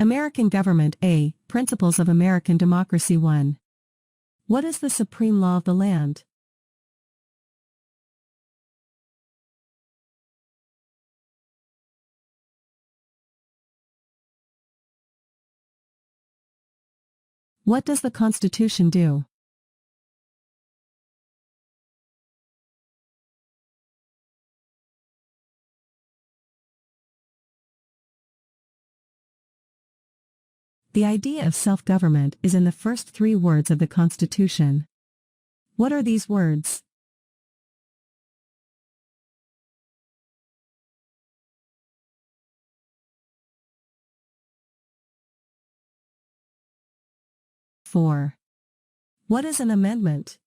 American Government. A. Principles of American Democracy. 1. What is the supreme law of the land? What does the Constitution do? The idea of self-government is in the first 3 words of the Constitution. What are these words? Four. What is an amendment?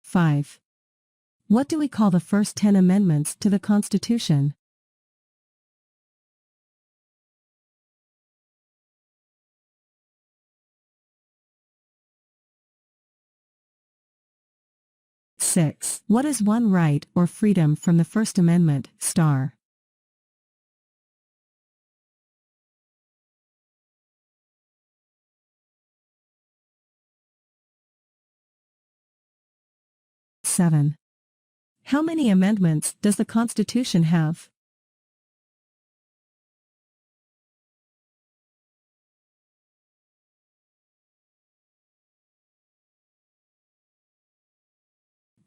Five. What do we call the first 10 amendments to the Constitution? Six. What is one right or freedom from the First Amendment? Star. Seven. How many amendments does the Constitution have?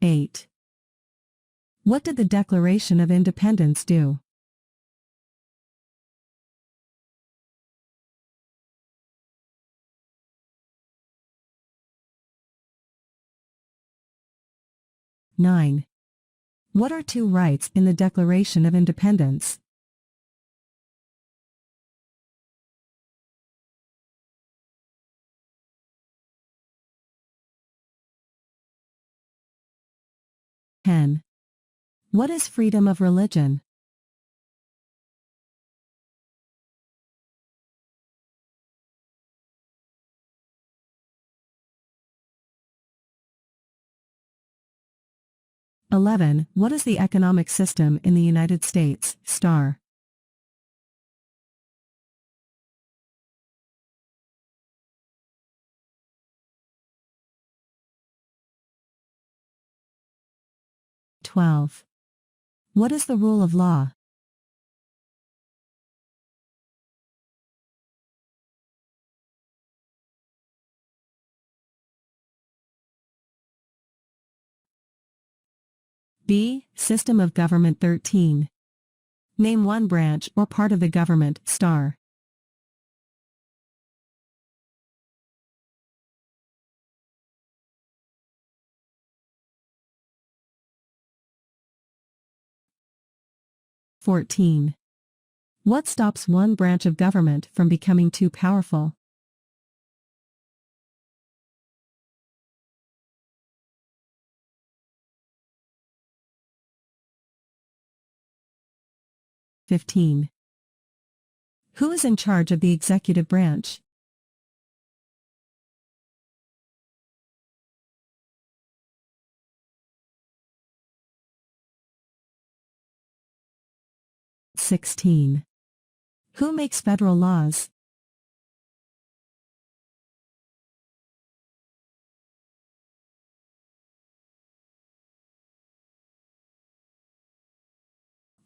Eight. What did the Declaration of Independence do? Nine. What are 2 rights in the Declaration of Independence? Ten. What is freedom of religion? Eleven. What is the economic system in the United States? Star. 12. What is the rule of law? B. System of government. 13. Name one branch or part of the government. Star. * 14. What stops one branch of government from becoming too powerful? * 15. Who is in charge of the executive branch? * 16. Who makes federal laws?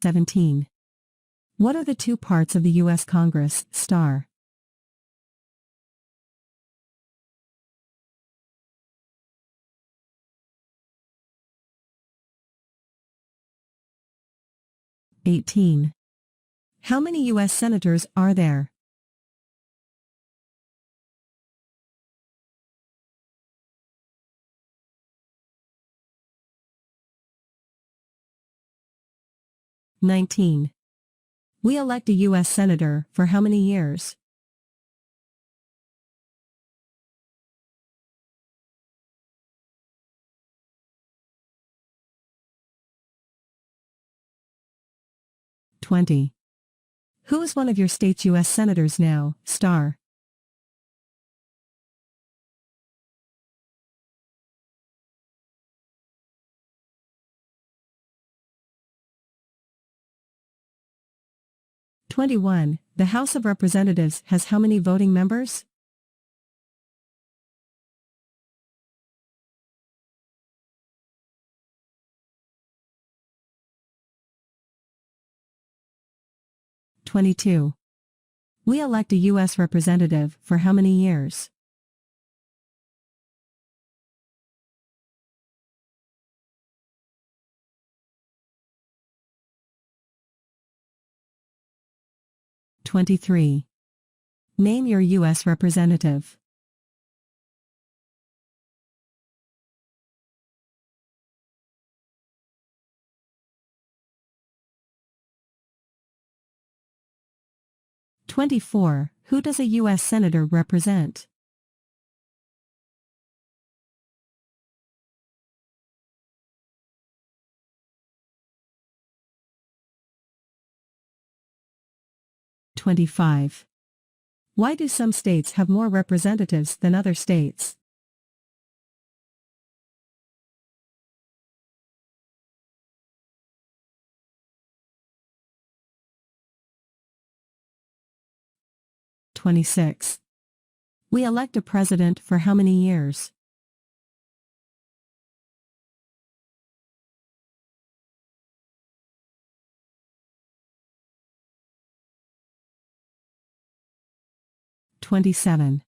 * 17. What are the 2 parts of the U.S. Congress? Star. * 18. How many U.S. senators are there? * 19. We elect a U.S. senator for how many years? * 20. Who is one of your state's U.S. senators now? Star. 21. The House of Representatives has how many voting members? (22) We elect a U.S. representative for how many years? (23) Name your U.S. representative. (24) Who does a U.S. Senator represent? (25) Why do some states have more representatives than other states? (26) We elect a president for how many years? (27)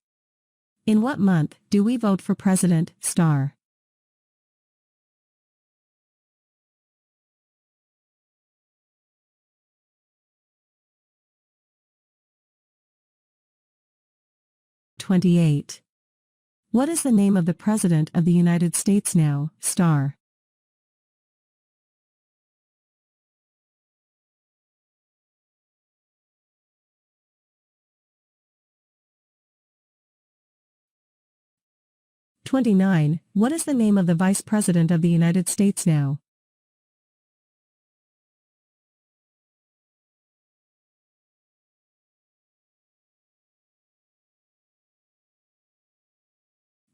In what month do we vote for president, star? (28) What is the name of the President of the United States now, star? (29) What is the name of the Vice President of the United States now?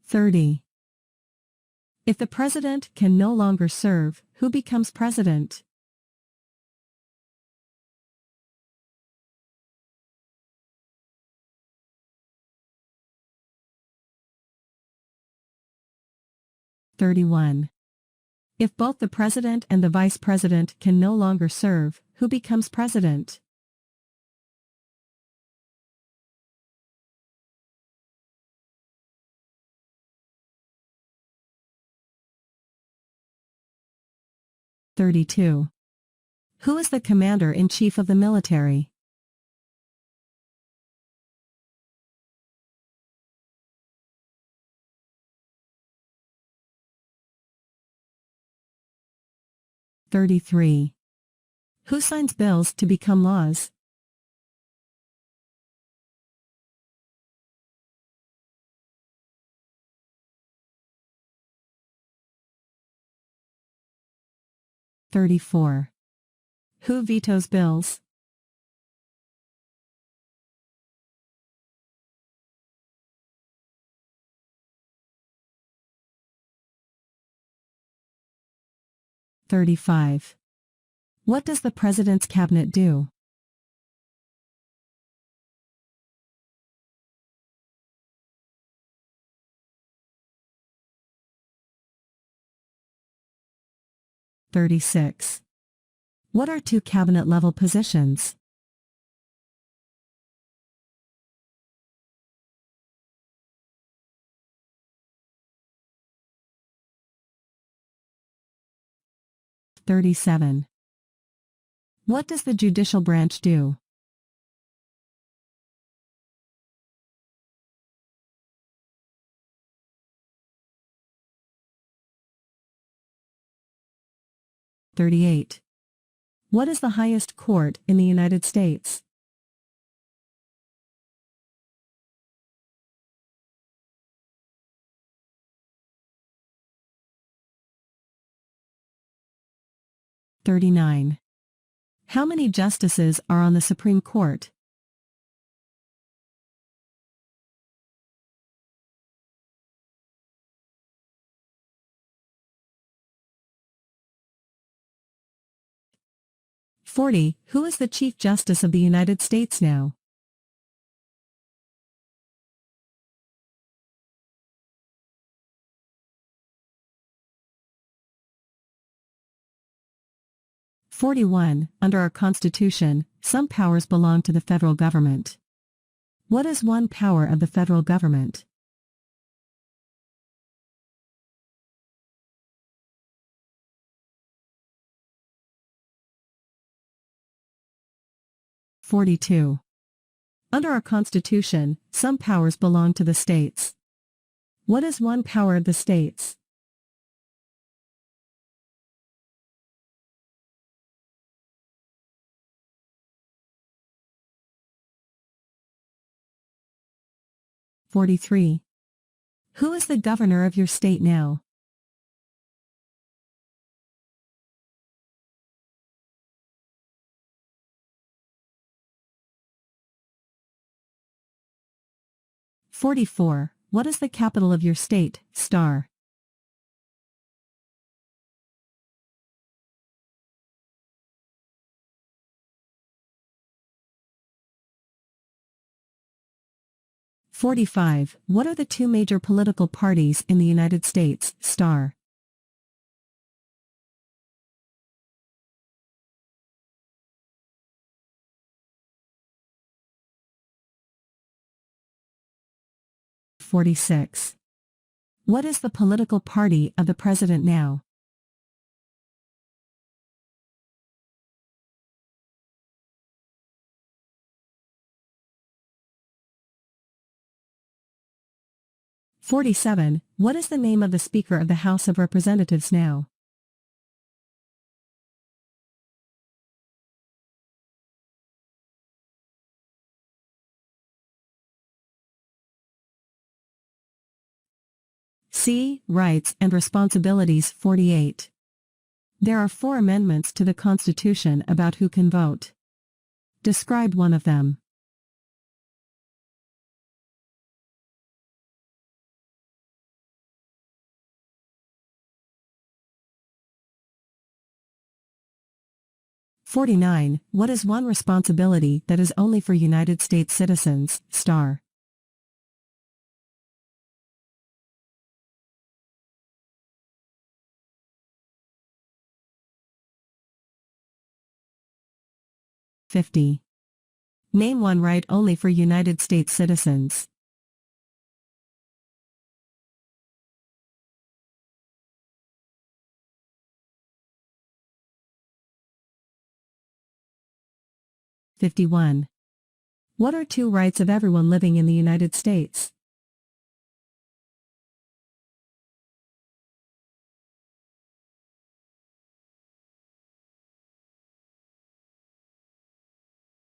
(30) If the President can no longer serve, who becomes President? (31) If both the President and the Vice President can no longer serve, who becomes President? (32) Who is the Commander-in-Chief of the military? (33) Who signs bills to become laws? (34) Who vetoes bills? (35) What does the President's cabinet do? (36) What are two cabinet-level positions? (37) What does the judicial branch do? (38) What is the highest court in the United States? (39) How many justices are on the Supreme Court? 40. Who is the Chief Justice of the United States now? (41) Under our Constitution, some powers belong to the federal government. What is one power of the federal government? (42) Under our Constitution, some powers belong to the states. What is one power of the states? (43) Who is the governor of your state now? (44) What is the capital of your state, star? (45) What are the two major political parties in the United States, star? (46) What is the political party of the president now? (47) What is the name of the Speaker of the House of Representatives now? C. Rights and Responsibilities. 48. There are 4 amendments to the Constitution about who can vote. Describe one of them. (49) What is one responsibility that is only for United States citizens, star? (50) Name one right only for United States citizens. (51) What are 2 rights of everyone living in the United States?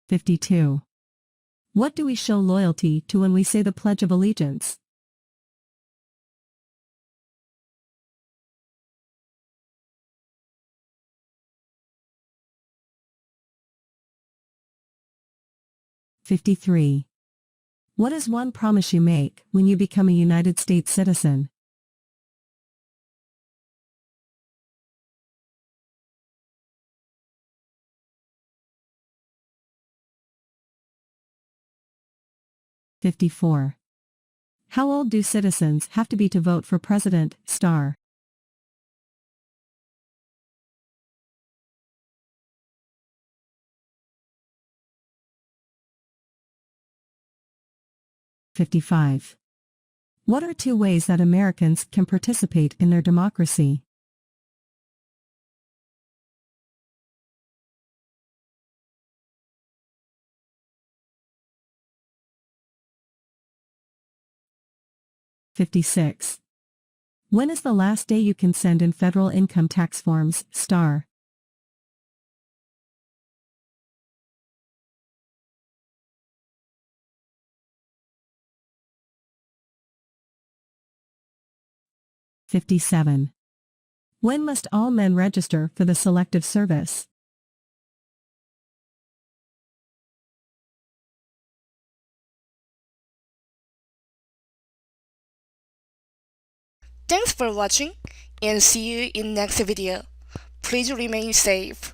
(52) What do we show loyalty to when we say the Pledge of Allegiance? (53) What is one promise you make when you become a United States citizen? (54) How old do citizens have to be to vote for president, star? (55) What are 2 ways that Americans can participate in their democracy? (56) When is the last day you can send in federal income tax forms, star? (57) When must all men register for the Selective Service? Thanks for watching and see you in next video. Please remain safe.